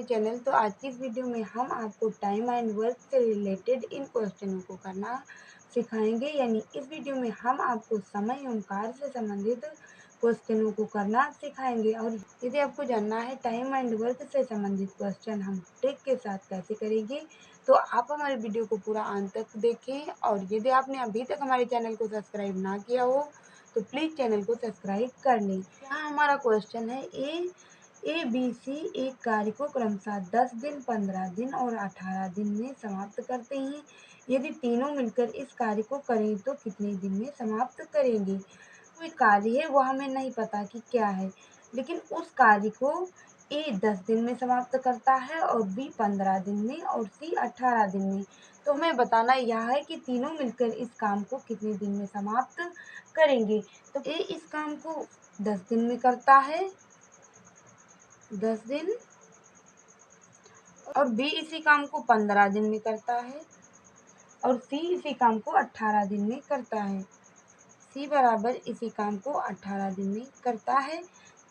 Channel. तो आज की इस वीडियो में हम आपको टाइम एंड वर्क से रिलेटेड इन क्वेश्चनों को करना सिखाएंगे। यानी इस वीडियो में हम आपको समय एवं कार्य से संबंधित क्वेश्चनों को करना सिखाएंगे। और यदि आपको जानना है टाइम एंड वर्क से संबंधित क्वेश्चन हम ट्रिक के साथ कैसे करेंगे, तो आप हमारे वीडियो को पूरा अंत तक देखें। और यदि आपने अभी तक हमारे चैनल को सब्सक्राइब ना किया हो तो प्लीज़ चैनल को सब्सक्राइब कर लें। यहाँ हमारा क्वेश्चन है ए बी सी एक कार्य को क्रमशः 10 दिन, 15 दिन और 18 दिन में समाप्त करते हैं। यदि तीनों मिलकर इस कार्य को करें तो कितने दिन में समाप्त करेंगे। कोई कार्य है वो हमें नहीं पता कि क्या है, लेकिन उस कार्य को ए 10 दिन में समाप्त करता है और बी 15 दिन में और सी 18 दिन में। तो हमें बताना यह है कि तीनों मिलकर इस काम को कितने दिन में समाप्त करेंगे। तो ए इस काम को 10 दिन में करता है, 10 दिन, और बी इसी काम को 15 दिन में करता है और सी इसी काम को 18 दिन में करता है। सी बराबर इसी काम को 18 दिन में करता है।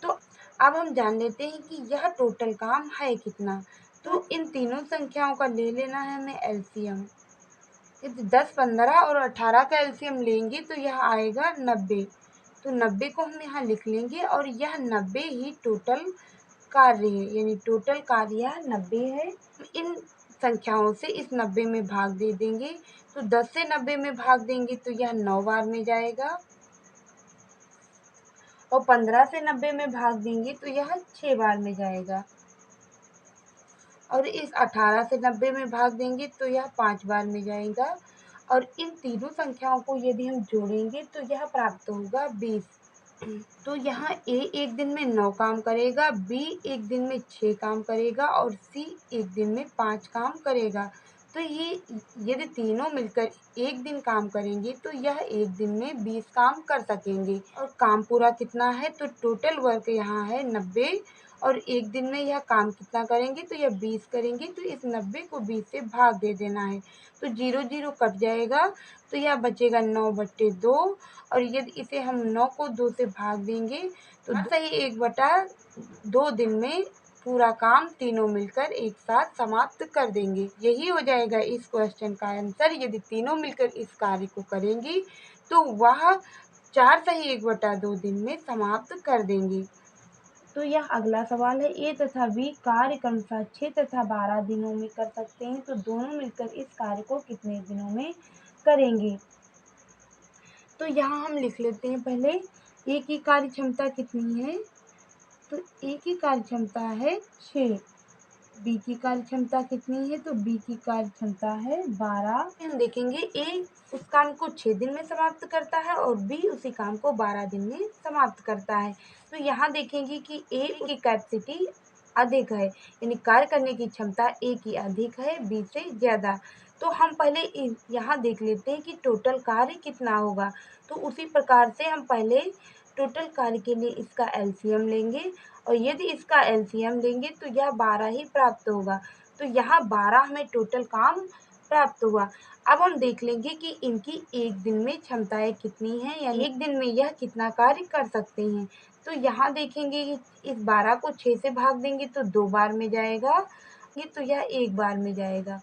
तो अब हम जान लेते हैं कि यह टोटल काम है कितना। तो इन तीनों संख्याओं का ले लेना है हमें एलसीएम। यदि 10, 15 और 18 का एलसीएम लेंगे तो यह आएगा 90। तो 90 को हम यहाँ लिख लेंगे और यह 90 ही टोटल कार्य है, यानी टोटल कार्य 90 है। इन संख्याओं से इस 90 में भाग दे देंगे। तो 10 से 90 में भाग देंगे तो यह 9 बार में जाएगा और 15 से 90 में भाग देंगे तो यह 6 बार में जाएगा और इस 18 से 90 में भाग देंगे तो यह 5 बार में जाएगा। और इन तीनों संख्याओं को यदि हम जोड़ेंगे तो यह प्राप्त होगा 20। तो यहाँ ए एक दिन में 9 काम करेगा, बी एक दिन में 6 काम करेगा और सी एक दिन में 5 काम करेगा। तो ये यदि तीनों मिलकर एक दिन काम करेंगे तो यह एक दिन में 20 काम कर सकेंगे। और काम पूरा कितना है, तो टोटल वर्क यहाँ है 90 और एक दिन में यह काम कितना करेंगे, तो यह 20 करेंगे। तो इस 90 को 20 से भाग दे देना है, तो 0 0 कट जाएगा तो यह बचेगा 9/2। और यदि इसे हम 9 को 2 से भाग देंगे तो सही 1/2 दिन में पूरा काम तीनों मिलकर एक साथ समाप्त कर देंगे। यही हो जाएगा इस क्वेश्चन का आंसर। यदि तीनों मिलकर इस कार्य को करेंगी तो वह 4 सही 1/2 दिन में समाप्त कर देंगी। तो यह अगला सवाल है, ए तथा बी कार्य क्रमशः 6 तथा 12 दिनों में कर सकते हैं, तो दोनों मिलकर इस कार्य को कितने दिनों में करेंगे। तो यहाँ हम लिख लेते हैं पहले ए की कार्य क्षमता कितनी है, तो ए की कार्य क्षमता है 6। बी की कार्य क्षमता कितनी है, तो बी की कार्य क्षमता है 12। हम देखेंगे ए उस काम को 6 दिन में समाप्त करता है और बी उसी काम को 12 दिन में समाप्त करता है। तो यहाँ देखेंगे कि ए की कैपेसिटी अधिक है, यानी कार्य करने की क्षमता ए की अधिक है बी से ज़्यादा। तो हम पहले यहाँ देख लेते हैं कि टोटल कार्य कितना होगा। तो उसी प्रकार से हम पहले टोटल कार्य के लिए इसका एलसीएम लेंगे और यदि इसका एलसीएम लेंगे तो यह 12 ही प्राप्त होगा। तो यहाँ 12 हमें टोटल काम प्राप्त हुआ। अब हम देख लेंगे कि इनकी एक दिन में क्षमताएं कितनी हैं, यानी एक दिन में यह कितना कार्य कर सकते हैं। तो यहाँ देखेंगे कि इस 12 को 6 से भाग देंगे तो 2 बार में जाएगा, ये तो यह 1 बार में जाएगा।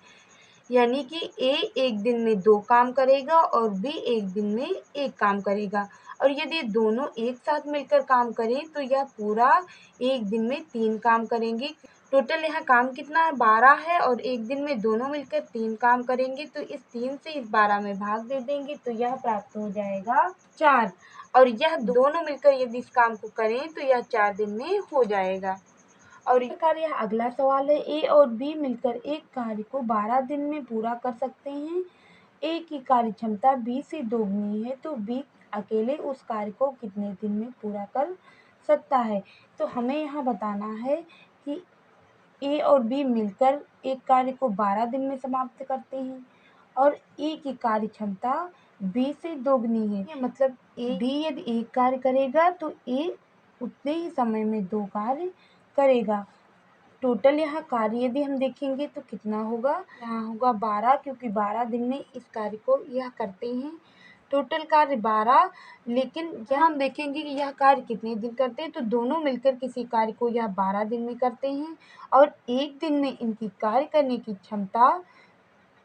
यानी कि ए एक दिन में 2 काम करेगा और बी एक दिन में 1 काम करेगा। और यदि दोनों एक साथ मिलकर काम करें तो यह पूरा एक दिन में 3 काम करेंगे। टोटल यहाँ काम कितना है, 12 है और एक दिन में दोनों मिलकर 3 काम करेंगे। तो इस 3 से इस 12 में भाग दे देंगे तो यह प्राप्त हो जाएगा 4। और यह दोनों मिलकर यदि इस काम को करें तो यह 4 दिन में हो जाएगा। और इस प्रकार यह अगला सवाल है, ए और बी मिलकर एक कार्य को 12 दिन में पूरा कर सकते हैं। ए की कार्य क्षमता बी से दोगुनी है, तो बी अकेले उस कार्य को कितने दिन में पूरा कर सकता है। तो हमें यहाँ बताना है कि ए और बी मिलकर एक कार्य को 12 दिन में समाप्त करते हैं और ए की कार्य क्षमता बी से दोगुनी है। मतलब बी यदि एक कार्य करेगा तो ए उतने ही समय में 2 कार्य करेगा। टोटल यहाँ कार्य यदि हम देखेंगे तो कितना होगा, यहाँ होगा 12, क्योंकि 12 दिन में इस कार्य को यह करते हैं। टोटल कार्य 12, लेकिन यहाँ हम देखेंगे कि यह कार्य कितने दिन करते हैं, तो दोनों मिलकर किसी कार्य को यह 12 दिन में करते हैं और एक दिन में इनकी कार्य करने की क्षमता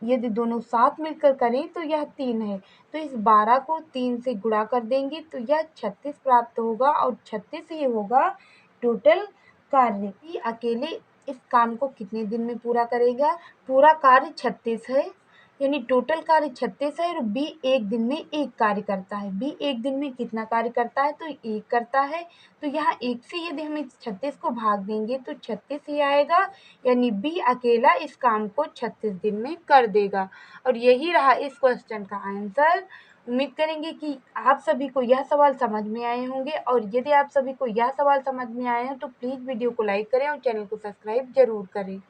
यदि दोनों साथ मिलकर करें तो यह 3 है। तो इस 12 को 3 से गुणा कर देंगे तो यह 36 प्राप्त होगा और 36 ही होगा टोटल कार्य। ये अकेले इस काम को कितने दिन में पूरा करेगा? पूरा कार्य 36 है, यानी टोटल कार्य 36 है और बी एक दिन में एक कार्य करता है। बी एक दिन में कितना कार्य करता है? तो एक करता है। तो यहाँ एक से यदि हम इस 36 को भाग देंगे तो 36 ही आएगा, यानी बी अकेला इस काम को 36 दिन में कर देगा। और यही रहा इस क्वेश्चन का आंसर। उम्मीद करेंगे कि आप सभी को यह सवाल समझ में आए होंगे, और यदि आप सभी को यह सवाल समझ में आए हैं तो प्लीज़ वीडियो को लाइक करें और चैनल को सब्सक्राइब जरूर करें।